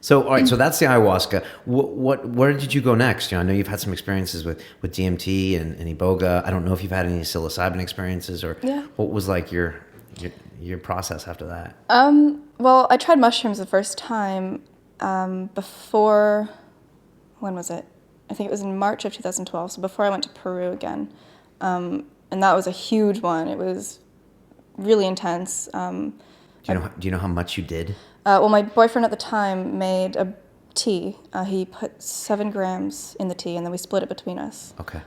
So, all right, so that's the ayahuasca. Where did you go next? I know you've had some experiences with DMT and Iboga. I don't know if you've had any psilocybin experiences, or Yeah. what was like your process after that? Well, I tried mushrooms the first time before, when was it? I think it was in March of 2012, so before I went to Peru again. And that was a huge one. It was really intense. Do you know how much you did? Well, my boyfriend at the time made a tea. He put 7 grams in the tea, and then we split it between us. Okay.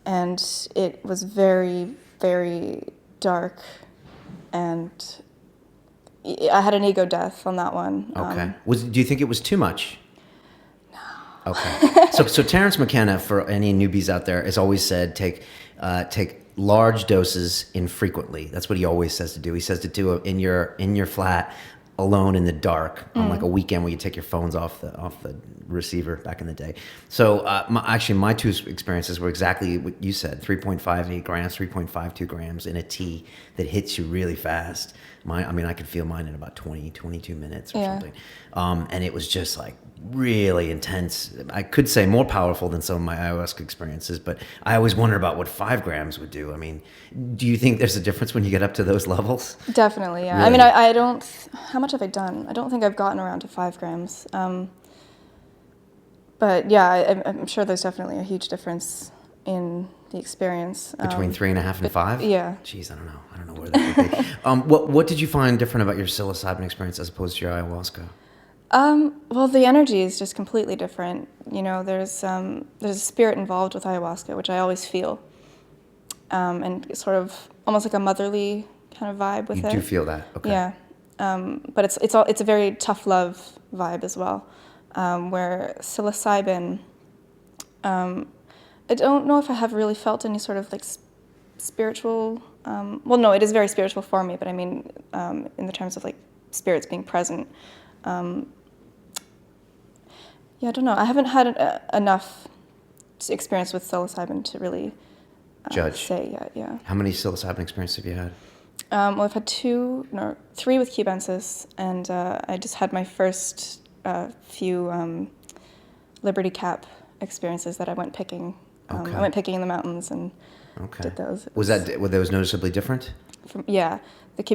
And it was very, very dark, and I had an ego death on that one. Okay. Do you think it was too much? No. Okay. So Terrence McKenna, for any newbies out there, has always said take large doses infrequently. That's what he always says to do. He says to do it in your flat, alone in the dark, on like a weekend where you take your phones off the receiver back in the day. So my two experiences were exactly what you said: 3.58 grams, 3.52 grams in a tea that hits you really fast. I could feel mine in about 22 minutes or something. And it was just like really intense. I could say more powerful than some of my ayahuasca experiences, but I always wonder about what 5 grams would do. I mean, do you think there's a difference when you get up to those levels? Definitely, yeah. Really? I don't, how much have I done? I don't think I've gotten around to 5 grams. But yeah, I'm sure there's definitely a huge difference in the experience. Between 3.5 and 5? Yeah. Jeez, I don't know where that would be. What did you find different about your psilocybin experience as opposed to your ayahuasca? Well, the energy is just completely different. There's a spirit involved with ayahuasca, which I always feel, and it's sort of almost like a motherly kind of vibe with it. You do feel that, okay? Yeah, but it's a very tough love vibe as well, where psilocybin. I don't know if I have really felt any sort of like spiritual. Well, no, it is very spiritual for me, but I mean, in the terms of like spirits being present. Yeah, I don't know. I haven't had enough experience with psilocybin to really Judge. say yet. Yeah. How many psilocybin experiences have you had? Well, I've had 3 with cubensis, and I just had my first few Liberty Cap experiences that I went picking. Okay. I went picking in the mountains and Okay. did those. Were those noticeably different? Yeah.